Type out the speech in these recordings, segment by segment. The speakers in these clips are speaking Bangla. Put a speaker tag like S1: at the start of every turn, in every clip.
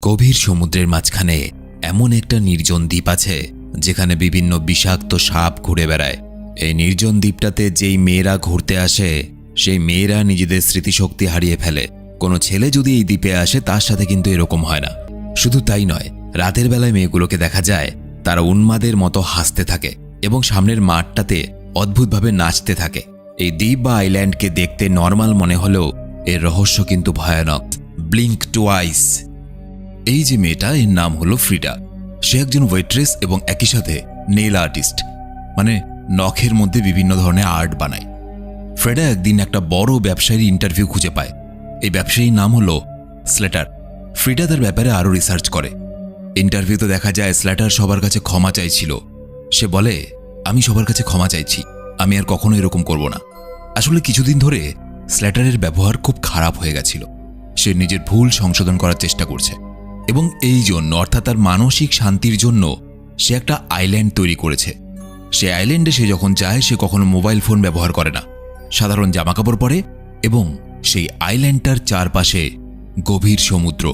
S1: গভীর সমুদ্রের মাঝখানে এমন একটা নির্জন দ্বীপ আছে যেখানে বিভিন্ন বিষাক্ত সাপ ঘুরে বেড়ায়। এই নির্জন দ্বীপটাতে যেই মেয়েরা ঘুরতে আসে সেই মেয়েরা নিজেদের স্মৃতিশক্তি হারিয়ে ফেলে। কোনো ছেলে যদি এই দ্বীপে আসে তার সাথে কিন্তু এরকম হয় না। শুধু তাই নয়, রাতের বেলায় মেয়েগুলোকে দেখা যায় তারা উন্মাদের মতো হাসতে থাকে এবং সামনের মাঠটাতে অদ্ভুতভাবে নাচতে থাকে। এই দ্বীপ বা আইল্যান্ডকে দেখতে নর্মাল মনে হলেও এর রহস্য কিন্তু ভয়ানক। Blink twice. এই যে মেয়েটা, এর নাম হলো ফ্রিডা। সে একজন ওয়েট্রেস এবং একই সাথে নেইল আর্টিস্ট, মানে নখের মধ্যে বিভিন্ন ধরনের আর্ট বানায়। ফ্রিডা একদিন একটা বড় ব্যবসায়ীর ইন্টারভিউ খুঁজে পায়। এই ব্যবসায়ীর নাম হলো স্লেটার। ফ্রিডা তার ব্যাপারে আরও রিসার্চ করে। ইন্টারভিউতে দেখা যায় স্লেটার সবার কাছে ক্ষমা চাইছিল। সে বলে, আমি সবার কাছে ক্ষমা চাইছি, আমি আর কখনো এরকম করব না। আসলে কিছুদিন ধরে স্লেটারের ব্যবহার খুব খারাপ হয়ে গেছিল। সে নিজের ভুল সংশোধন করার চেষ্টা করছে এবং এই জন্য, অর্থাৎ তার মানসিক শান্তির জন্য সে একটা আইল্যান্ড তৈরি করেছে। সে আইল্যান্ডে সে যখন যায় সে কখনো মোবাইল ফোন ব্যবহার করে না, সাধারণ জামাকাপড় পরে এবং সেই আইল্যান্ডটার চারপাশে গভীর সমুদ্র।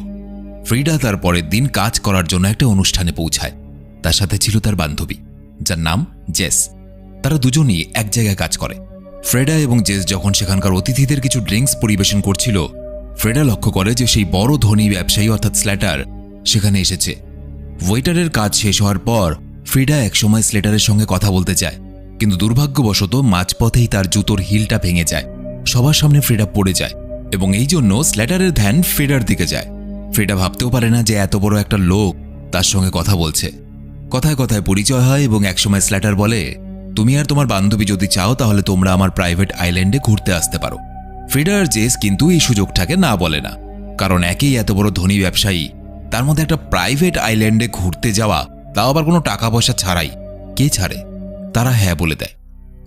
S1: ফ্রিডা তার পরের দিন কাজ করার জন্য একটা অনুষ্ঠানে পৌঁছায়। তার সাথে ছিল তার বান্ধবী, যার নাম জেস। তারা দুজনই এক জায়গায় কাজ করে। ফ্রিডা এবং জেস যখন সেখানকার অতিথিদের কিছু ড্রিঙ্কস পরিবেশন করছিল, ফ্রিডা লক্ষ্য করে যে সেই বড় ধনী ব্যবসায়ী অর্থাৎ স্লেটার সেখানে এসেছে। ওয়েটারের কাজ শেষ হওয়ার পর ফ্রিডা একসময় স্লেটারের সঙ্গে কথা বলতে চায়, কিন্তু দুর্ভাগ্যবশত মাঝপথেই তার জুতোর হিলটা ভেঙে যায়। সবার সামনে ফ্রিডা পড়ে যায় এবং এই জন্য স্লেটারের ধ্যান ফ্রিডার দিকে যায়। ফ্রিডা ভাবতেও পারে না যে এত বড় একটা লোক তার সঙ্গে কথা বলছে। কথায় কথায় পরিচয় হয় এবং একসময় স্লেটার বলে, তুমি আর তোমার বান্ধবী যদি চাও তাহলে তোমরা আমার প্রাইভেট আইল্যান্ডে ঘুরতে আসতে পারো। ফ্রিডা আর জেস কিন্তু এই সুযোগটাকে না বলে না, কারণ একেই এত বড় ধনী ব্যবসায়ী, তার মধ্যে একটা প্রাইভেট আইল্যান্ডে ঘুরতে যাওয়া, তাও আবার কোনো টাকা পয়সা ছাড়াই। কে ছাড়ে? তারা হ্যাঁ বলে দেয়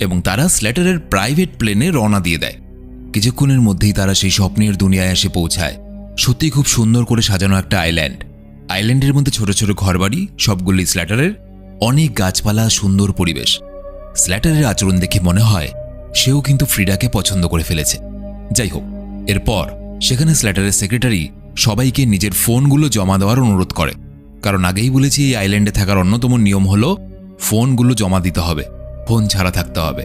S1: এবং তারা স্লেটারের প্রাইভেট প্লেনে রওনা দিয়ে দেয়। কিছুক্ষণের মধ্যেই তারা সেই স্বপ্নের দুনিয়ায় এসে পৌঁছায়। সত্যি খুব সুন্দর করে সাজানো একটা আইল্যান্ড। আইল্যান্ডের মধ্যে ছোট ছোট ঘরবাড়ি, সবগুলি স্লেটারের, অনেক গাছপালা, সুন্দর পরিবেশ। স্লেটারের আচরণ দেখে মনে হয় সেও কিন্তু ফ্রিডাকে পছন্দ করে ফেলেছে। যাই হোক, এরপর সেখানে স্লেটারের সেক্রেটারি সবাইকে নিজের ফোনগুলো জমা দেওয়ার অনুরোধ করে, কারণ আগেই বলেছি এই আইল্যান্ডে থাকার অন্যতম নিয়ম হলো ফোনগুলো জমা দিতে হবে, ফোন ছাড়া থাকতে হবে।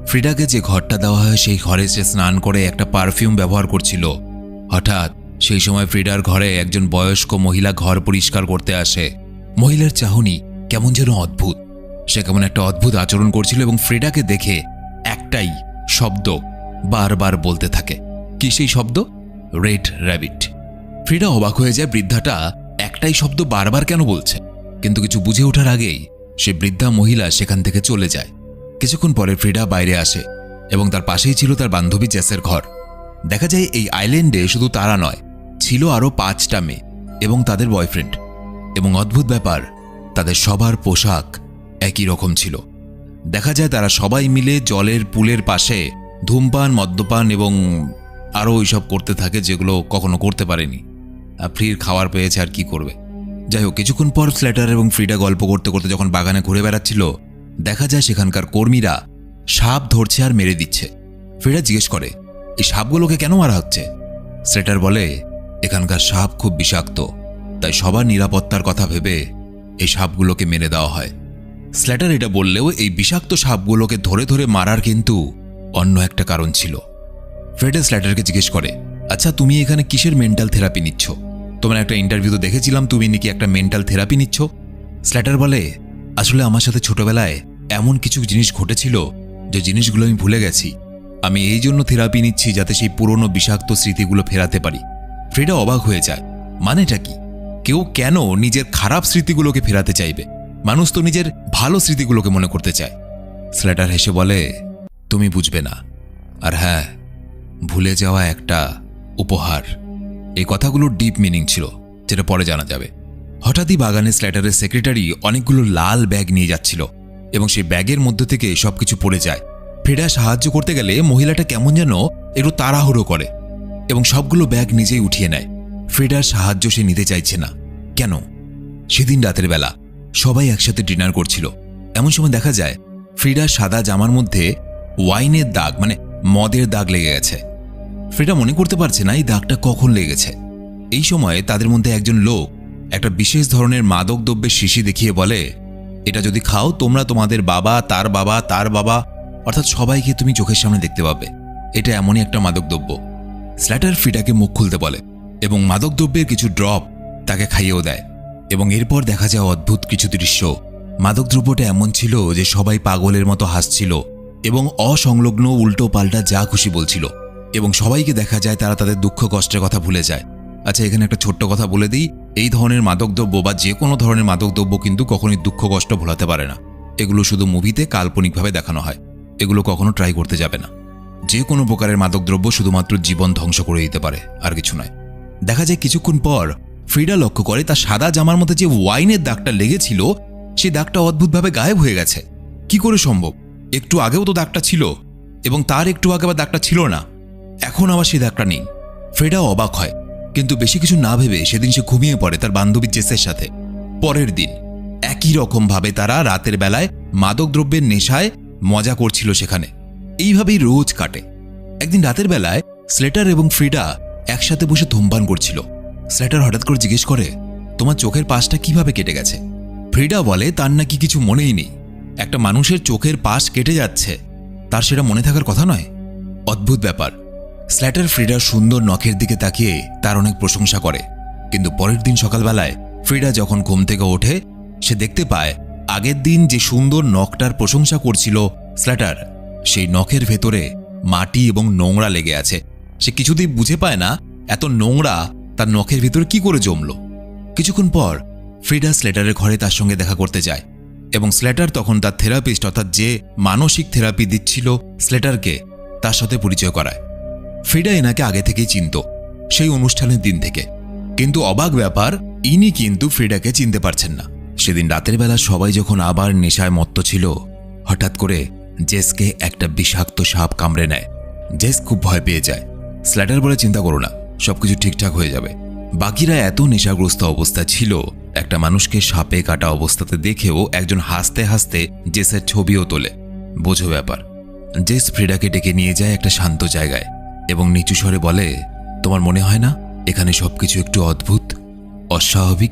S1: ফ্রিডাকে যে ঘরটা দেওয়া হয় সেই ঘরে সে স্নান করে একটা পারফিউম ব্যবহার করছিল। হঠাৎ সেই সময় ফ্রিডার ঘরে একজন বয়স্ক মহিলা ঘর পরিষ্কার করতে আসে। মহিলার চাহনি কেমন যেন অদ্ভুত। সে কেমন একটা অদ্ভুত আচরণ করছিল এবং ফ্রিডাকে দেখে একটাই শব্দ বারবার বলতে থাকে। কি সেই শব্দ? Red rabbit. ফ্রিডা অবাক হয়ে যায়, বৃদ্ধাটা একটাই শব্দ বারবার কেন বলছে। কিন্তু কিছু বুঝে ওঠার আগেই সে বৃদ্ধা মহিলা সেখান থেকে চলে যায়। কিছুক্ষণ পরে ফ্রিডা বাইরে আসে এবং তার পাশেই ছিল তার বান্ধবী জেসের ঘর। দেখা যায় এই আইল্যান্ডে শুধু তারা নয়, ছিল আরও 5টা মেয়ে এবং তাদের বয়ফ্রেন্ড। এবং অদ্ভুত ব্যাপার, তাদের সবার পোশাক একই রকম ছিল। দেখা যায় তারা সবাই মিলে জলের পুলের পাশে ধূমপান, মদ্যপান এবং আরও ওইসব করতে থাকে যেগুলো কখনো করতে পারেনি। ফ্রির খাবার পেয়েছে আর কি করবে। যাই হোক, কিছুক্ষণ পর স্লেটার এবং ফ্রিডা গল্প করতে করতে যখন বাগানে ঘুরে বেড়াচ্ছিল, দেখা যায় সেখানকার কর্মীরা সাপ ধরছে আর মেরে দিচ্ছে। ফ্রিডা জিজ্ঞেস করে, এই সাপগুলোকে কেন মারা হচ্ছে? স্লেটার বলে, এখানকার সাপ খুব বিষাক্ত, তাই সবার নিরাপত্তার কথা ভেবে এই সাপগুলোকে মেরে দেওয়া হয়। স্লেটার এটা বললেও এই বিষাক্ত সাপগুলোকে ধরে ধরে মারার কিন্তু অন্য একটা কারণ ছিল। ফ্রিডা স্লেটারকে জিজ্ঞেস করে, আচ্ছা তুমি এখানে কিসের মেন্টাল থেরাপি নিচ্ছ? তোমার একটা ইন্টারভিউতে দেখেছিলাম তুমি নাকি একটা মেন্টাল থেরাপি নিচ্ছ। স্লেটার বলে, আসলে আমার সাথে ছোটবেলায় এমন কিছু জিনিস ঘটেছিল যে জিনিসগুলো আমি ভুলে গেছি। আমি এই জন্য থেরাপি নিচ্ছি যাতে সেই পুরনো বিষাক্ত স্মৃতিগুলো ফেরাতে পারি। ফ্রিডা অবাক হয়ে যায়, মানেটা কি? কেউ কেন নিজের খারাপ স্মৃতিগুলোকে ফেরাতে চাইবে? মানুষ তো নিজের ভালো স্মৃতিগুলোকে মনে করতে চায়। স্লেটার হেসে বলে, তুমি বুঝবে না। আর হ্যাঁ, ভুলে যাওয়া একটা উপহার। এই কথাগুলোর ডিপ মিনিং ছিল, যেটা পরে জানা যাবে। হঠাৎই বাগানে স্লেটারের সেক্রেটারি অনেকগুলো লাল ব্যাগ নিয়ে যাচ্ছিল এবং সেই ব্যাগের মধ্যে থেকে সবকিছু পড়ে যায়। ফ্রিডা সাহায্য করতে গেলে মহিলাটা কেমন যেন একটু তাড়াহুড়ো করে এবং সবগুলো ব্যাগ নিজেই উঠিয়ে নেয়। ফ্রিডার সাহায্য সে নিতে চাইছে না। কেন? সেদিন রাতের বেলা সবাই একসাথে ডিনার করছিল। এমন সময় দেখা যায় ফ্রিডার সাদা জামার মধ্যে ওয়াইনের দাগ, মানে মদের দাগ লেগে গেছে। ফ্রিডা মনে করতে পারছে না এই দাগটা কখন লেগেছে। এই সময় তাদের মধ্যে একজন লোক একটা বিশেষ ধরনের মাদক দ্রব্যের শিশি দেখিয়ে বলে, এটা যদি খাও তোমরা তোমাদের বাবা, তার বাবা, তার বাবা, অর্থাৎ সবাইকে তুমি চোখের সামনে দেখতে পাবে। এটা এমনই একটা মাদক দ্রব্য। স্ল্যাটার ফ্রিডাকে মুখ খুলতে বলে এবং মাদক দ্রব্যের কিছু ড্রপ তাকে খাইয়েও দেয়। এবং এরপর দেখা যায় অদ্ভুত কিছু দৃশ্য। মাদক দ্রব্যটা এমন ছিল যে সবাই পাগলের মতো হাসছিল এবং অসংলগ্ন উল্টো পাল্টা যা খুশি বলছিল, এবং সবাইকে দেখা যায় তারা তাদের দুঃখ কষ্টের কথা ভুলে যায়। আচ্ছা, এখানে একটা ছোট্ট কথা বলে দিই, এই ধরনের মাদকদ্রব্য বা যে কোনো ধরনের মাদকদ্রব্য কিন্তু কখনোই দুঃখ কষ্ট ভোলাতে পারে না। এগুলো শুধু মুভিতে কাল্পনিকভাবে দেখানো হয়। এগুলো কখনো ট্রাই করতে যাবে না। যে কোনো প্রকারের মাদকদ্রব্য শুধুমাত্র জীবন ধ্বংস করে দিতে পারে, আর কিছু নয়। দেখা যায় কিছুক্ষণ পর ফ্রিডা লক্ষ্য করে তার সাদা জামার মধ্যে যে ওয়াইনের দাগটা লেগেছিল সেই দাগটা অদ্ভুতভাবে গায়েব হয়ে গেছে। কি করে সম্ভব? একটু আগেও তো দাগটা ছিল এবং তার একটু আগে আবার দাগটা ছিল না, এখন আবার সেই দাগটা নেই। ফ্রিডা অবাক হয়, কিন্তু বেশি কিছু না ভেবে সেদিন সে ঘুমিয়ে পড়ে তার বান্ধবী জেসের সাথে। পরের দিন একই রকমভাবে তারা রাতের বেলায় মাদকদ্রব্যের নেশায় মজা করছিল সেখানে। এইভাবেই রোজ কাটে। একদিন রাতের বেলায় স্লেটার এবং ফ্রিডা একসাথে বসে ধূমপান করছিল। স্লেটার হঠাৎ করে জিজ্ঞেস করে, তোমার চোখের পাশটা কিভাবে কেটে গেছে? ফ্রিডা বলে তার নাকি কিছু মনেই নেই। একটা মানুষের চোখের পাশ কেটে যাচ্ছে, তার সেটা মনে থাকার কথা নয়। অদ্ভুত ব্যাপার। স্ল্যাটার ফ্রিডার সুন্দর নখের দিকে তাকিয়ে তার অনেক প্রশংসা করে, কিন্তু পরের দিন সকালবেলায় ফ্রিডা যখন ঘুম থেকে ওঠে সে দেখতে পায় আগের দিন যে সুন্দর নখটার প্রশংসা করছিল স্ল্যাটার, সেই নখের ভেতরে মাটি এবং নোংরা লেগে আছে। সে কিছুতেই বুঝে পায় না এত নোংরা তার নখের ভেতরে কি করে জমল। কিছুক্ষণ পর ফ্রিডা স্ল্যাটারের ঘরে তার সঙ্গে দেখা করতে যায় এবং স্ল্যাটার তখন তার থেরাপিস্ট অর্থাৎ যে মানসিক থেরাপি দিচ্ছিল স্ল্যাটারকে তার সাথে পরিচয় করায়। ফ্রিডা এনাকে আগে থেকেই চিনত, সেই অনুষ্ঠানের দিন থেকে। কিন্তু অবাক ব্যাপার, ইনি কিন্তু ফ্রিডাকে চিনতে পারছেন না। সেদিন রাতের বেলা সবাই যখন আবার নেশায় মত্ত ছিল, হঠাৎ করে জেসকে একটা বিষাক্ত সাপ কামড়ে নেয়। জেস খুব ভয় পেয়ে যায়। স্ল্যাটার বলে, চিন্তা করো না, সবকিছু ঠিকঠাক হয়ে যাবে। বাকিরা এত নেশাগ্রস্ত অবস্থা ছিল, একটা মানুষকে সাপে কাটা অবস্থাতে দেখেও একজন হাসতে হাসতে জেসের ছবিও তোলে। বোঝো ব্যাপার। জেস ফ্রিডাকে ডেকে নিয়ে যায় একটা শান্ত জায়গায় এবং নিচু স্বরে বলে, তোমার মনে হয় না এখানে সবকিছু একটু অদ্ভুত, অস্বাভাবিক?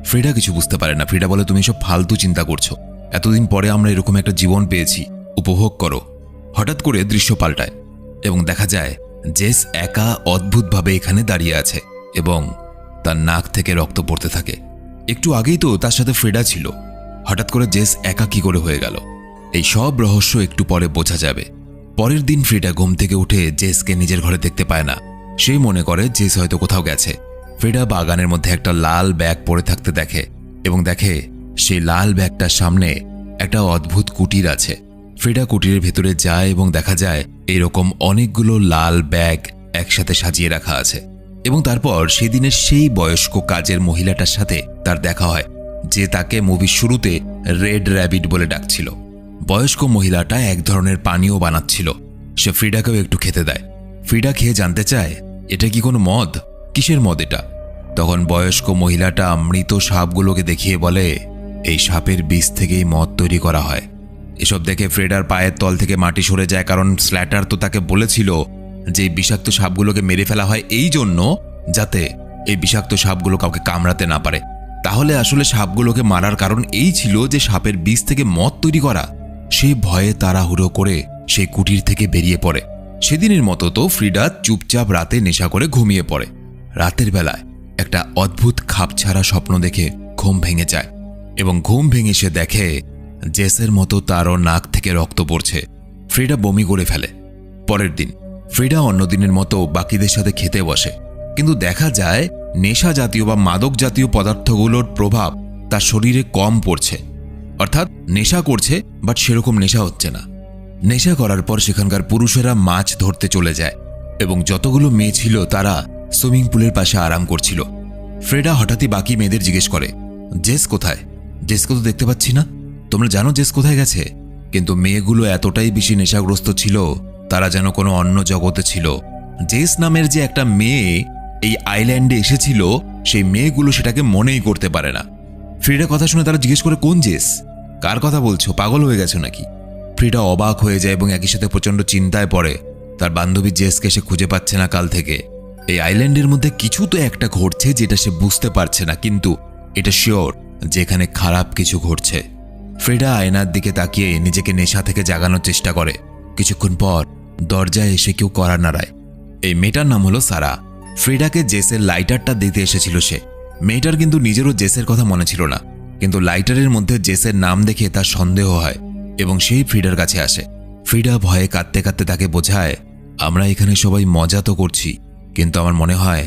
S1: ফ্রিডা কিছু বুঝতে পারে না। ফ্রিডা বলে, তুমি সব ফালতু চিন্তা করছো। এতদিন পরে আমরা এরকম একটা জীবন পেয়েছি, উপভোগ করো। হঠাৎ করে দৃশ্য পাল্টায় এবং দেখা যায় জেস একা অদ্ভুতভাবে এখানে দাঁড়িয়ে আছে এবং তার নাক থেকে রক্ত পড়তে থাকে। একটু আগেই তো তার সাথে ফ্রিডা ছিল, হঠাৎ করে জেস একা কি করে হয়ে গেল? এই সব রহস্য একটু পরে বোঝা যাবে। পরের দিন ফ্রিডা ঘুম থেকে উঠে জেসকে নিজের ঘরে দেখতে পায় না। সেই মনে করে জেস হয়তো কোথাও গেছে। ফ্রিডা বাগানের মধ্যে একটা লাল ব্যাগ পড়ে থাকতে দেখে এবং দেখে সেই লাল ব্যাগটার সামনে একটা অদ্ভুত কুটির আছে। ফ্রিডা কুটিরের ভেতরে যায় এবং দেখা যায় এইরকম অনেকগুলো লাল ব্যাগ একসাথে সাজিয়ে রাখা আছে। এবং তারপর সেদিনের সেই বয়স্ক কাজের মহিলাটার সাথে তার দেখা হয়, যে তাকে মুভির শুরুতে রেড র্যাবিট বলে ডাকছিল। বয়স্ক মহিলাটা এক ধরনের পানীয় বানাচ্ছিল। সে ফ্রিডাকেও একটু খেতে দেয়। ফ্রিডা খেয়ে জানতে চায়, এটা কি কোনো মদ? কিসের মদ এটা? তখন বয়স্ক মহিলাটা মৃত সাপগুলোকে দেখিয়ে বলে, এই সাপের বীজ থেকেই মদ তৈরি করা হয়। এসব দেখে ফ্রিডার পায়ের তল থেকে মাটি সরে যায়, কারণ স্ল্যাটার তো তাকে বলেছিল যে বিষাক্ত সাপগুলোকে মেরে ফেলা হয় এই জন্য যাতে এই বিষাক্ত সাপগুলো কাউকে কামড়াতে না পারে। তাহলে আসলে সাপগুলোকে মারার কারণ এই ছিল যে সাপের বীজ থেকে মদ তৈরি করা। সে ভয়ে তাড়াহুড়ো করে সেই কুটির থেকে বেরিয়ে পড়ে। সেদিনের মতো তো ফ্রিডা চুপচাপ রাতে নেশা করে ঘুমিয়ে পড়ে। রাতের বেলায় একটা অদ্ভুত খাপছাড়া স্বপ্ন দেখে ঘুম ভেঙে যায় এবং ঘুম ভেঙে সে দেখে জেসের মতো তারও নাক থেকে রক্ত পড়ছে। ফ্রিডা বমি করে ফেলে। পরের দিন ফ্রিডা অন্যদিনের মতো বাকিদের সাথে খেতে বসে, কিন্তু দেখা যায় নেশা জাতীয় বা মাদক জাতীয় পদার্থগুলোর প্রভাব তার শরীরে কম পড়ছে। অর্থাৎ নেশা করছে বাট সেরকম নেশা হচ্ছে না। নেশা করার পর সেখানকার পুরুষেরা মাছ ধরতে চলে যায় এবং যতগুলো মেয়ে ছিল তারা সুইমিং পুলের পাশে আরাম করছিল। ফ্রিডা হঠাৎই বাকি মেয়েদের জিজ্ঞেস করে, জেস কোথায়? জেসকে তো দেখতে পাচ্ছি না, তোমরা জানো জেস কোথায় গেছে? কিন্তু মেয়েগুলো এতটাই বেশি নেশাগ্রস্ত ছিল, তারা যেন কোনো অন্য জগতে ছিল। জেস নামের যে একটা মেয়ে এই আইল্যান্ডে এসেছিল, সেই মেয়েগুলো সেটাকে মনেই করতে পারে না। ফ্রিডা কথা শুনে তারা জিজ্ঞেস করে, কোন জেস? কার কথা বলছো? পাগল হয়ে গেছো নাকি? ফ্রিডা অবাক হয়ে যায় এবং একই সাথে প্রচণ্ড চিন্তায় পড়ে। তার বান্ধবী জেসকে সে খুঁজে পাচ্ছে না কাল থেকে। এই আইল্যান্ডের মধ্যে কিছু তো একটা ঘটছে যেটা সে বুঝতে পারছে না, কিন্তু এটা শিওর যে এখানে খারাপ কিছু ঘটছে। ফ্রেডা আয়নার দিকে তাকিয়ে নিজেকে নেশা থেকে জাগানোর চেষ্টা করে। কিছুক্ষণ পর দরজায় এসে কেউ কড়া নাড়ায়। এই মেয়েটার নাম হলো সারা। ফ্রেডাকে জেসের লাইটারটা দিতে এসেছিল সে। মেয়েটার কিন্তু নিজেরও জেসের কথা মনে ছিল না, কিন্তু লাইটারের মধ্যে জেসের নাম দেখে তার সন্দেহ হয় এবং সেই ফ্রিডার কাছে আসে। ফ্রিডা ভয়ে কাঁদতে কাঁদতে তাকে বোঝায়, আমরা এখানে সবাই মজা তো করছি, কিন্তু আমার মনে হয়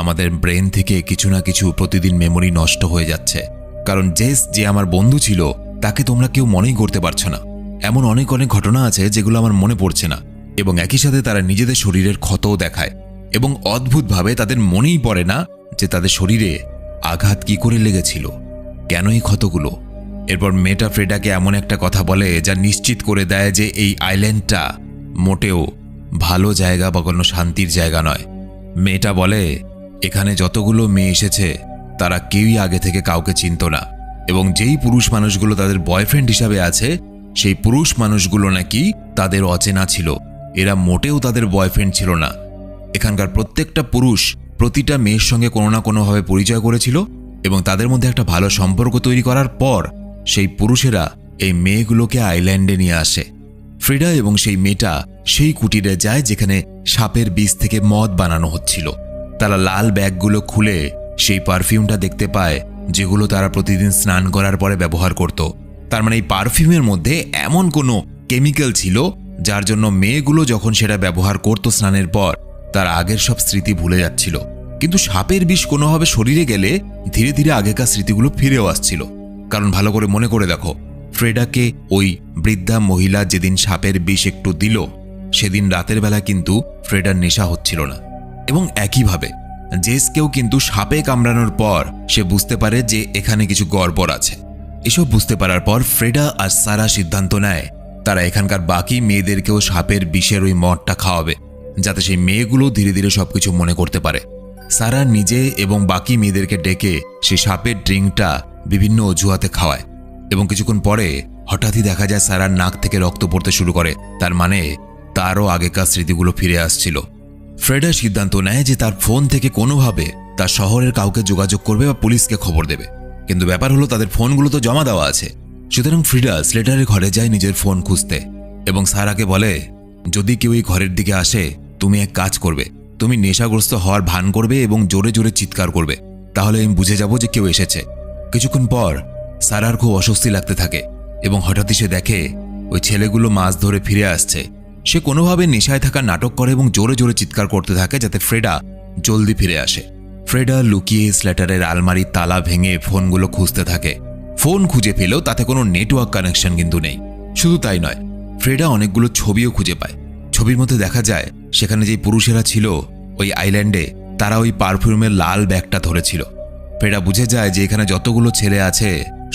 S1: আমাদের ব্রেন থেকে কিছু না কিছু প্রতিদিন মেমোরি নষ্ট হয়ে যাচ্ছে, কারণ জেস যে আমার বন্ধু ছিল তাকে তোমরা কেউ মনেই করতে পারছো না। এমন অনেক অনেক ঘটনা আছে যেগুলো আমার মনে পড়ছে না, এবং একই সাথে তারা নিজেদের শরীরের ক্ষতও দেখায় এবং অদ্ভুতভাবে তাদের মনেই পড়ে না যে তাদের শরীরে আঘাত কি করে লেগেছিল, কেন এই ক্ষতগুলো। এরপর মেয়েটা ফ্রেডাকে এমন একটা কথা বলে যা নিশ্চিত করে দেয় যে এই আইল্যান্ডটা মোটেও ভালো জায়গা বা কোনো শান্তির জায়গা নয়। মেয়েটা বলে, এখানে যতগুলো মেয়ে এসেছে তারা কেউই আগে থেকে কাউকে চিনত না, এবং যেই পুরুষ মানুষগুলো তাদের বয়ফ্রেন্ড হিসাবে আছে সেই পুরুষ মানুষগুলো নাকি তাদের অচেনা ছিল, এরা মোটেও তাদের বয়ফ্রেন্ড ছিল না। এখানকার প্রত্যেকটা পুরুষ প্রতিটা মেয়ের সঙ্গে কোনো না কোনোভাবে পরিচয় করেছিল, এবং তাদের মধ্যে একটা ভালো সম্পর্ক তৈরি করার পর সেই পুরুষেরা এই মেয়েগুলোকে আইল্যান্ডে নিয়ে আসে। ফ্রিডা এবং সেই মেয়েটা সেই কুটিরে যায় যেখানে সাপের বীজ থেকে মদ বানানো হচ্ছিল। তারা লাল ব্যাগগুলো খুলে সেই পারফিউমটা দেখতে পায় যেগুলো তারা প্রতিদিন স্নান করার পরে ব্যবহার করত। তার মানে এই পারফিউমের মধ্যে এমন কোনো কেমিক্যাল ছিল যার জন্য মেয়েগুলো যখন সেটা ব্যবহার করত স্নানের পর তার আগের সব স্মৃতি ভুলে যাচ্ছিল। কিন্তু সাপের বিষ কোনোভাবে শরীরে গেলে ধীরে ধীরে আগেকার স্মৃতিগুলো ফিরেও আসছিল। কারণ ভালো করে মনে করে দেখো, ফ্রেডাকে ওই বৃদ্ধা মহিলা যেদিন সাপের বিষ একটু দিল সেদিন রাতের বেলা কিন্তু ফ্রেডার নেশা হচ্ছিল না। এবং একইভাবে জেসকেও কিন্তু সাপে কামড়ানোর পর সে বুঝতে পারে যে এখানে কিছু গড়বড় আছে। এসব বুঝতে পারার পর ফ্রেডা আর সারা সিদ্ধান্ত নেয় তারা এখানকার বাকি মেয়েদেরকেও সাপের বিষের ওই মদটা খাওয়াবে, যাতে সেই মেয়েগুলো ধীরে ধীরে সবকিছু মনে করতে পারে। সারা নিজে এবং বাকি মেয়েদেরকে ডেকে সেই সাপের ড্রিঙ্কটা বিভিন্ন অজুহাতে খাওয়ায়, এবং কিছুক্ষণ পরে হঠাৎই দেখা যায় সারার নাক থেকে রক্ত পড়তে শুরু করে। তার মানে তারও আগেকার স্মৃতিগুলো ফিরে আসছিল। ফ্রেডা সিদ্ধান্ত নেয় যে তার ফোন থেকে কোনোভাবে তার শহরের কাউকে যোগাযোগ করবে বা পুলিশকে খবর দেবে, কিন্তু ব্যাপার হলো তাদের ফোনগুলো তো জমা দেওয়া আছে। সুতরাং ফ্রিডা স্লেটারের ঘরে যায় নিজের ফোন খুঁজতে, এবং সারাকে বলে, যদি কেউ এই ঘরের দিকে আসে তুমি এক কাজ করবে, তুমি নেশাগ্রস্ত হওয়ার ভান করবে এবং জোরে জোরে চিৎকার করবে, তাহলে আমি বুঝে যাব যে কেউ এসেছে। কিছুক্ষণ পর সারার খুব অস্বস্তি লাগতে থাকে, এবং হঠাৎই সে দেখে ওই ছেলেগুলো মাছ ধরে ফিরে আসছে। সে কোনোভাবে নেশায় থাকার নাটক করে এবং জোরে জোরে চিৎকার করতে থাকে যাতে ফ্রেডা জলদি ফিরে আসে। ফ্রেডা লুকিয়ে স্লেটারের আলমারির তালা ভেঙে ফোনগুলো খুঁজতে থাকে। ফোন খুঁজে পেলেও তাতে কোনো নেটওয়ার্ক কানেকশন কিন্তু নেই। শুধু তাই নয়, ফ্রেডা অনেকগুলো ছবিও খুঁজে পায়। ছবির মধ্যে দেখা যায় সেখানে যে পুরুষেরা ছিল ওই আইল্যান্ডে তারা ওই পারফিউমের লাল ব্যাগটা ধরেছিল। ফ্রেডা বুঝে যায় যে এখানে যতগুলো ছেলে আছে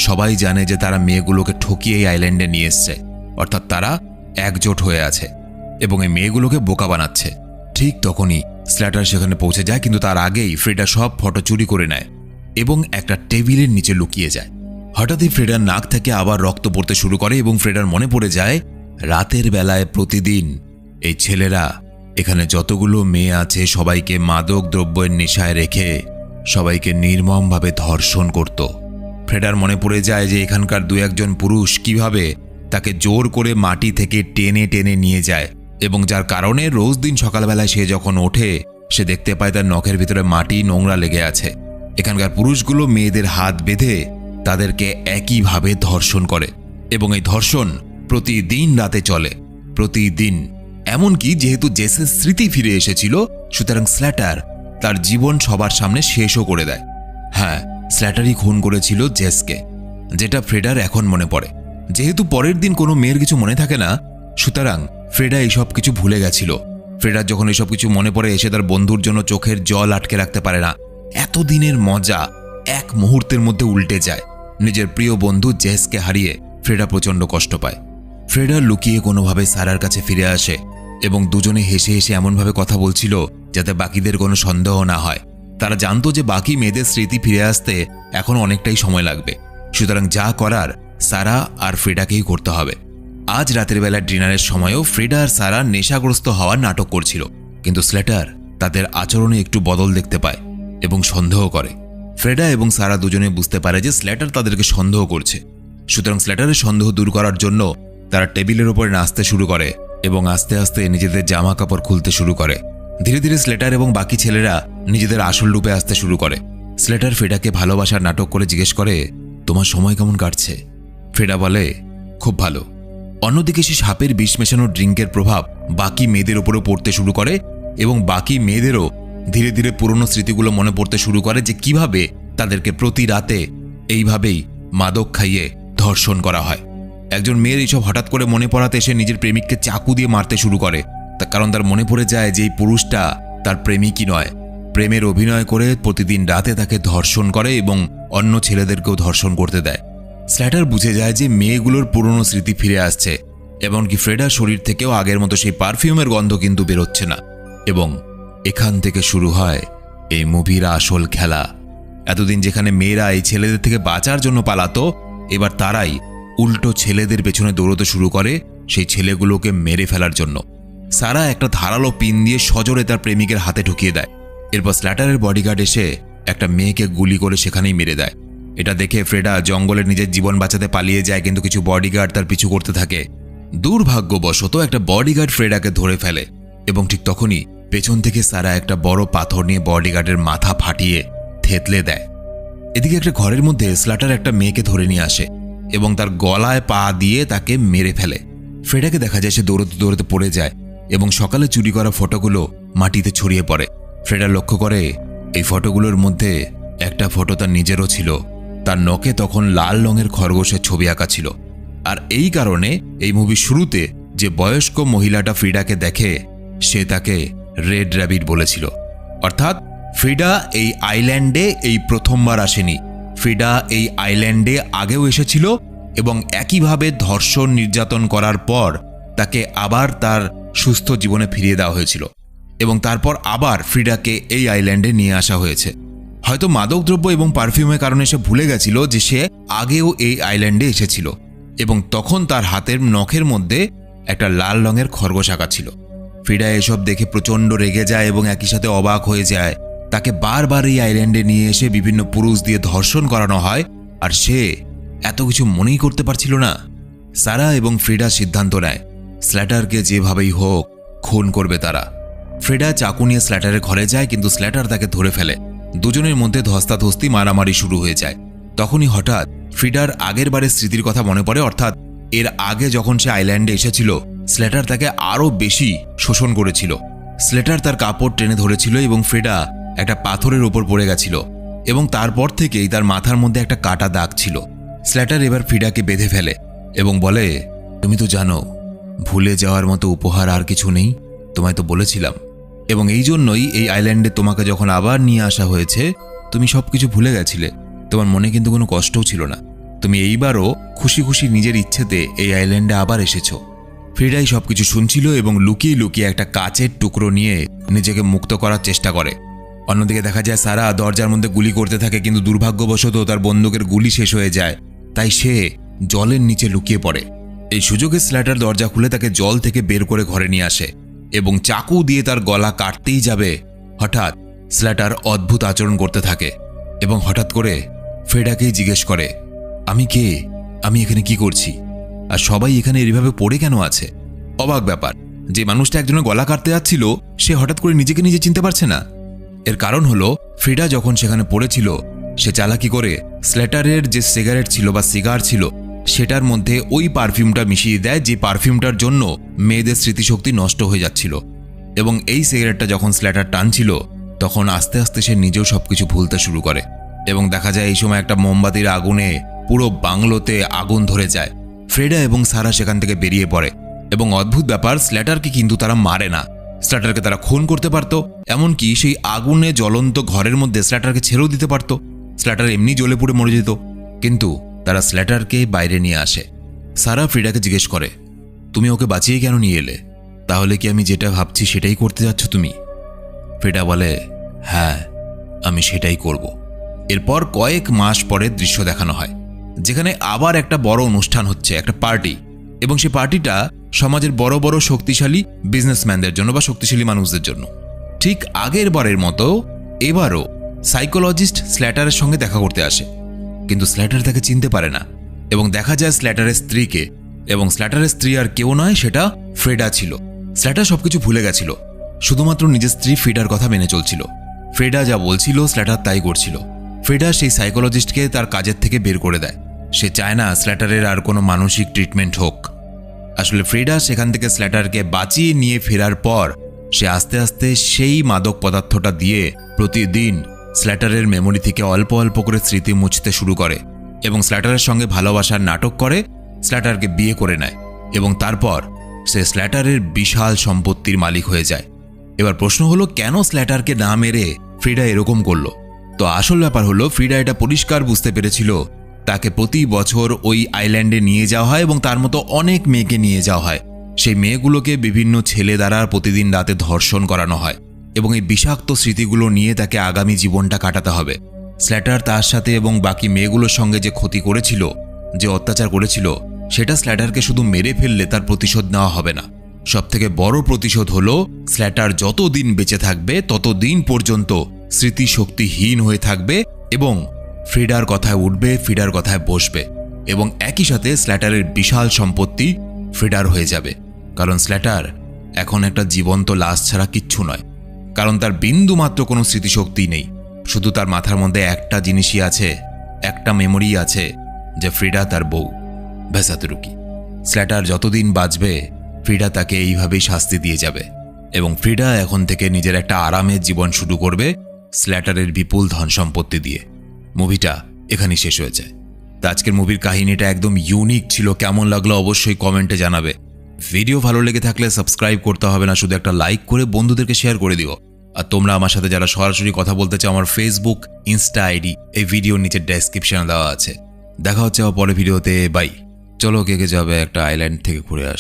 S1: সবাই জানে যে তারা মেয়েগুলোকে ঠকিয়ে এই আইল্যান্ডে নিয়ে এসছে, অর্থাৎ তারা একজোট হয়ে আছে এবং এই মেয়েগুলোকে বোকা বানাচ্ছে। ঠিক তখনই স্ল্যাটার সেখানে পৌঁছে যায়, কিন্তু তার আগেই ফ্রেডা সব ফটো চুরি করে নেয় এবং একটা টেবিলের নিচে লুকিয়ে যায়। হঠাৎই ফ্রেডার নাক থেকে আবার রক্ত পড়তে শুরু করে এবং ফ্রেডার মনে পড়ে যায় রাতের বেলায় প্রতিদিন এই ছেলেরা এখানে যতগুলো মেয়ে আছে সবাইকে মাদক দ্রব্যের নেশায় রেখে সবাইকে নির্মমভাবে ধর্ষণ করত। ফ্রেডার মনে পড়ে যায় যে এখানকার দু একজন পুরুষ কিভাবে তাকে জোর করে মাটি থেকে টেনে টেনে নিয়ে যায়, এবং যার কারণে রোজ দিন সকালবেলায় সে যখন ওঠে সে দেখতে পায় তার নখের ভিতরে মাটি নোংরা লেগে আছে। এখানকার পুরুষগুলো মেয়েদের হাত বেঁধে তাদেরকে একইভাবে ধর্ষণ করে, এবং এই ধর্ষণ প্রতিদিন রাতে চলে, প্রতিদিন। এমনকি যেহেতু জেসের স্মৃতি ফিরে এসেছিল সুতরাং স্ল্যাটার তার জীবন সবার সামনে শেষও করে দেয়। হ্যাঁ, স্ল্যাটারই খুন করেছিল জেসকে, যেটা ফ্রেডার এখন মনে পড়ে। যেহেতু পরের দিন কোনো মেয়ের কিছু মনে থাকে না, সুতরাং ফ্রেডা এইসব কিছু ভুলে গেছিল। ফ্রেডার যখন এইসব কিছু মনে পড়ে এসে তার বন্ধুর জন্য চোখের জল আটকে রাখতে পারে না। এতদিনের মজা এক মুহূর্তের মধ্যে উল্টে যায়। নিজের প্রিয় বন্ধু জেসকে হারিয়ে ফ্রেডা প্রচণ্ড কষ্ট পায়। ফ্রেডা লুকিয়ে কোনোভাবে সারার কাছে ফিরে আসে এবং দুজনে হেসে হেসে এমনভাবে কথা বলছিল যাতে বাকিদের কোনো সন্দেহ না হয়। তারা জানতো যে বাকি মেয়েদের স্মৃতি ফিরে আসতে এখন অনেকটাই সময় লাগবে, সুতরাং যা করার সারা আর ফ্রেডাকেই করতে হবে। আজ রাতের বেলা ডিনারের সময়ও ফ্রেডা আর সারা নেশাগ্রস্ত হওয়ার নাটক করছিল, কিন্তু স্লেটার তাদের আচরণে একটু বদল দেখতে পায় এবং সন্দেহ করে। ফ্রেডা এবং সারা দুজনে বুঝতে পারে যে স্ল্যাটার তাদেরকে সন্দেহ করছে। সুতরাং স্ল্যাটারের সন্দেহ দূর করার জন্য তারা টেবিলের উপরে নাচতে শুরু করে এবং আস্তে আস্তে নিজেদের জামা কাপড় খুলতে শুরু করে। ধীরে ধীরে স্ল্যাটার এবং বাকি ছেলেরা নিজেদের আসল রূপে আসতে শুরু করে। স্ল্যাটার ফ্রেডাকে ভালোবাসার নাটক করে জিজ্ঞেস করে, তোমার সময় কেমন কাটছে? ফ্রেডা বলে, খুব ভালো। অন্যদিকে সে সাপের বিষ মেশানো ড্রিঙ্কের প্রভাব বাকি মেয়েদের উপরেও পড়তে শুরু করে এবং বাকি মেয়েদেরও ধীরে ধীরে পুরনো স্মৃতিগুলো মনে পড়তে শুরু করে যে কিভাবে তাদেরকে প্রতি রাতে এইভাবেই মাদক খাইয়ে ধর্ষণ করা হয়। একজন মেয়ের এইসব হঠাৎ করে মনে পড়াতে সে নিজের প্রেমিককে চাকু দিয়ে মারতে শুরু করে, কারণ তার মনে পড়ে যায় যে এই পুরুষটা তার প্রেমিকই নয়, প্রেমের অভিনয় করে প্রতিদিন রাতে তাকে ধর্ষণ করে এবং অন্য ছেলেদেরকেও ধর্ষণ করতে দেয়। স্ল্যাটার বুঝে যায় যে মেয়েগুলোর পুরনো স্মৃতি ফিরে আসছে, এমনকি ফ্রেডার শরীর থেকেও আগের মতো সেই পারফিউমের গন্ধ কিন্তু বেরোচ্ছে না। এবং এখান থেকে শুরু হয় এই মুভির আসল খেলা। এতদিন যেখানে মেয়েরা এই ছেলেদের থেকে বাঁচার জন্য পালাতো, এবার তারাই উল্টো ছেলেদের পেছনে দৌড়তে শুরু করে সেই ছেলেগুলোকে মেরে ফেলার জন্য। সারা একটা ধারালো পিন দিয়ে সজোরে তার প্রেমিকের হাতে ঢুকিয়ে দেয়। এরপর স্ল্যাটারের বডিগার্ড এসে একটা মেয়েকে গুলি করে সেখানেই মেরে দেয়। এটা দেখে ফ্রেডা জঙ্গলে নিজের জীবন বাঁচাতে পালিয়ে যায়, কিন্তু কিছু বডিগার্ড তার পিছু করতে থাকে। দুর্ভাগ্যবশত একটা বডিগার্ড ফ্রেডাকে ধরে ফেলে এবং ঠিক তখনই পেছন থেকে সারা একটা বড় পাথর নিয়ে বডিগার্ডের মাথা ফাটিয়ে থেতলে দেয়। এদিকে একটা ঘরের মধ্যে স্ল্যাটার একটা মেয়েকে ধরে নিয়ে আসে এবং তার গলায় পা দিয়ে তাকে মেরে ফেলে। ফ্রেডাকে দেখা যায় সে দৌড়তে দৌড়তে পড়ে যায় এবং সকালে চুরি করা ফটোগুলো মাটিতে ছড়িয়ে পড়ে। ফ্রেডা লক্ষ্য করে এই ফটোগুলোর মধ্যে একটা ফটো তার নিজেরও ছিল। তার নখে তখন লাল রঙের খরগোশের ছবি আঁকা ছিল। আর এই কারণে এই মুভির শুরুতে যে বয়স্ক মহিলাটা ফ্রিডাকে দেখে সে তাকে রেড র্যাবিট বলেছিল। অর্থাৎ ফ্রিডা এই আইল্যান্ডে এই প্রথমবার আসেনি, ফ্রিডা এই আইল্যান্ডে আগেও এসেছিল এবং একইভাবে ধর্ষণ নির্যাতন করার পর তাকে আবার তার সুস্থ জীবনে ফিরিয়ে দেওয়া হয়েছিল এবং তারপর আবার ফ্রিডাকে এই আইল্যান্ডে নিয়ে আসা হয়েছে। হয়তো মাদকদ্রব্য এবং পারফিউমের কারণে সে ভুলে গেছিল যে সে আগেও এই আইল্যান্ডে এসেছিল এবং তখন তার হাতের নখের মধ্যে একটা লাল রঙের খরগোশ আঁকা ছিল। ফ্রিডা এসব দেখে প্রচণ্ড রেগে যায় এবং একই সাথে অবাক হয়ে যায়। তাকে বারবার এই আইল্যান্ডে নিয়ে এসে বিভিন্ন পুরুষ দিয়ে ধর্ষণ করানো হয় আর সে এত কিছু মনেই করতে পারছিল না। সারা এবং ফ্রিডা সিদ্ধান্ত নেয় স্ল্যাটারকে যেভাবেই হোক খুন করবে তারা। ফ্রিডা চাকু নিয়ে স্ল্যাটারের ঘরে যায়, কিন্তু স্ল্যাটার তাকে ধরে ফেলে। দুজনের মধ্যে ধস্তাধস্তি মারামারি শুরু হয়ে যায়। তখনই হঠাৎ ফ্রিডার আগের বারের স্মৃতির কথা মনে পড়ে, অর্থাৎ এর আগে যখন সে আইল্যান্ডে এসেছিল স্ল্যাটার তাকে আরও বেশি শোষণ করেছিল। স্ল্যাটার তার কাপড় টেনে ধরেছিল এবং ফ্রিডা একটা পাথরের ওপর পড়ে গেছিল এবং তারপর থেকেই তার মাথার মধ্যে একটা কাটা দাগ ছিল। স্ল্যাটার এবার ফ্রিডাকে বেঁধে ফেলে এবং বলে, তুমি তো জানো ভুলে যাওয়ার মতো উপহার আর কিছু নেই, তোমায় তো বলেছিলাম, এবং এই জন্যই এই আইল্যান্ডে তোমাকে যখন আবার নিয়ে আসা হয়েছে তুমি সবকিছু ভুলে গেছিলে। তোমার মনে কিন্তু কোনো কষ্টও ছিল না, তুমি এইবারও খুশি খুশি নিজের ইচ্ছেতে এই আইল্যান্ডে আবার এসেছো। ফ্রিডাই সবকিছু শুনছিল এবং লুকিয়ে লুকিয়ে একটা কাচের টুকরো নিয়ে নিজেকে মুক্ত করার চেষ্টা করে। অন্যদিকে দেখা যায় সারা দরজার মধ্যে গুলি করতে থাকে, কিন্তু দুর্ভাগ্যবশত তার বন্দুকের গুলি শেষ হয়ে যায়, তাই সে জলের নিচে লুকিয়ে পড়ে। এই সুযোগে স্ল্যাটার দরজা খুলে তাকে জল থেকে বের করে ঘরে নিয়ে আসে এবং চাকু দিয়ে তার গলা কাটতেই যাবে, হঠাৎ স্ল্যাটার অদ্ভুত আচরণ করতে থাকে এবং হঠাৎ করে ফ্রেডাকেই জিজ্ঞেস করে, আমি কে, আমি এখানে কি করছি, আর সবাই এখানে এইভাবে পড়ে কেন আছে? অবাক ব্যাপার, যে মানুষটা একজনের গলা কাটতে যাচ্ছিল সে হঠাৎ করে নিজেকে নিজে চিনতে পারছে না। এর কারণ হলো ফ্রিডা যখন সেখানে পড়েছিল সে চালাকি করে স্ল্যাটারের যে সিগারেট ছিল বা সিগার ছিল সেটার মধ্যে ওই পারফিউমটা মিশিয়ে দেয়, যে পারফিউমটার জন্য মেয়েদের স্মৃতিশক্তি নষ্ট হয়ে যাচ্ছিল। এবং এই সিগারেটটা যখন স্ল্যাটার টানছিল তখন আস্তে আস্তে সে নিজেও সবকিছু ভুলতে শুরু করে এবং দেখা যায় এই সময় একটা মোমবাতির আগুনে পুরো বাংলোতে আগুন ধরে যায়। ফ্রেডা এবং সারা সেখান থেকে বেরিয়ে পড়ে এবং অদ্ভুত ব্যাপার, স্ল্যাটারকে কিন্তু তারা মারে না, স্ল্যাটারকে তারা খুন করতে পারত, এমনকি সেই আগুনে জ্বলন্ত ঘরের মধ্যে স্ল্যাটারকে ছেড়েও দিতে পারত, স্ল্যাটার এমনি জ্বলে পুড়ে মরে যেত, কিন্তু তারা স্ল্যাটারকে বাইরে নিয়ে আসে। সারা ফ্রিডাকে জিজ্ঞেস করে, তুমি ওকে বাঁচিয়ে কেন নিয়ে এলে? তাহলে কি আমি যেটা ভাবছি সেটাই করতে যাচ্ছ তুমি? ফ্রিডা বলে, হ্যাঁ আমি সেটাই করব। এরপর কয়েক মাস পরে দৃশ্য দেখানো হয় যেখানে আবার একটা বড় অনুষ্ঠান হচ্ছে, একটা পার্টি, এবং সেই পার্টিটা সমাজের বড় বড় শক্তিশালী বিজনেসম্যানদের জন্য বা শক্তিশালী মানুষদের জন্য। ঠিক আগের বারের মতো এবারও সাইকোলজিস্ট স্ল্যাটারের সঙ্গে দেখা করতে আসে, কিন্তু স্ল্যাটার তাকে চিনতে পারে না এবং দেখা যায় স্ল্যাটারের স্ত্রীকে, এবং স্ল্যাটারের স্ত্রী আর কেউ নয়, সেটা ফ্রেডা ছিল। স্ল্যাটার সবকিছু ভুলে গেছিল, শুধুমাত্র নিজের স্ত্রী ফ্রিডার কথা মেনে চলছিল। ফ্রেডা যা বলছিল স্ল্যাটার তাই করছিল। ফ্রেডা সেই সাইকোলজিস্টকে তার কাজের থেকে বের করে দেয়। সে চায় না স্ল্যাটারের আর কোনো মানসিক ট্রিটমেন্ট হোক। আসলে ফ্রেডা সেখান থেকে স্ল্যাটারকে বাঁচিয়ে নিয়ে ফেরার পর সে আস্তে আস্তে সেই মাদক পদার্থটা দিয়ে প্রতিদিন স্ল্যাটারের মেমোরি থেকে অল্প অল্প করে স্মৃতি মুছতে শুরু করে এবং স্ল্যাটারের সঙ্গে ভালোবাসার নাটক করে স্ল্যাটারকে বিয়ে করে নেয় এবং তারপর সে স্ল্যাটারের বিশাল সম্পত্তির মালিক হয়ে যায়। এবার প্রশ্ন হলো, কেন স্ল্যাটারকে না মেরে ফ্রিডা এরকম করলো? তো আসল ব্যাপার হলো, ফ্রিডা এটা পরিষ্কার বুঝতে পেরেছিল তাকে প্রতি বছর ওই আইল্যান্ডে নিয়ে যাওয়া হয় এবং তার মতো অনেক মেয়েকে নিয়ে যাওয়া হয়। সেই মেয়েগুলোকে বিভিন্ন ছেলে দ্বারা প্রতিদিন রাতে ধর্ষণ করানো হয় এবং এই বিষাক্ত স্মৃতিগুলো নিয়ে তাকে আগামী জীবনটা কাটাতে হবে। স্ল্যাটার তার সাথে এবং বাকি মেয়েগুলোর সঙ্গে যে ক্ষতি করেছিল, যে অত্যাচার করেছিল, সেটা স্ল্যাটারকে শুধু মেরে ফেললে তার প্রতিশোধ নেওয়া হবে না। সবথেকে বড় প্রতিশোধ হলো স্ল্যাটার যতদিন বেঁচে থাকবে ততদিন পর্যন্ত স্মৃতিশক্তিহীন হয়ে থাকবে এবং ফ্রিডার কথায় উঠবে, ফ্রিডার কথায় বসবে এবং একই সাথে স্ল্যাটারের বিশাল সম্পত্তি ফ্রিডার হয়ে যাবে। কারণ স্ল্যাটার এখন একটা জীবন্ত লাশ ছাড়া কিচ্ছু নয়, কারণ তার বিন্দু মাত্র কোনো স্মৃতিশক্তি নেই। শুধু তার মাথার মধ্যে একটা জিনিসই আছে, একটা মেমোরি আছে, যে ফ্রিডা তার বউ। ভেসাতুরুকি। স্ল্যাটার যতদিন বাঁচবে ফ্রিডা তাকে এইভাবেই শাস্তি দিয়ে যাবে এবং ফ্রিডা এখন থেকে নিজের একটা আরামের জীবন শুরু করবে স্ল্যাটারের বিপুল ধন সম্পত্তি দিয়ে। মুভিটা এখানেই শেষ হয়ে যায়। তো আজকের মুভির কাহিনীটা একদম ইউনিক ছিল। কেমন লাগলো অবশ্যই কমেন্টে জানাবে। ভিডিও ভালো লেগে থাকলে সাবস্ক্রাইব করতে হবে না, শুধু একটা লাইক করে বন্ধুদেরকে শেয়ার করে দিও। আর তোমরা আমার সাথে যারা সরাসরি কথা বলতে চাও, আমার ফেসবুক, ইনস্টা আইডি এই ভিডিওর নিচে ডেসক্রিপশনে দেওয়া আছে। দেখা হচ্ছে আবার পরের ভিডিওতে। বাই। চলো কে কে যাবে একটা আইল্যান্ড থেকে ঘুরে আসি।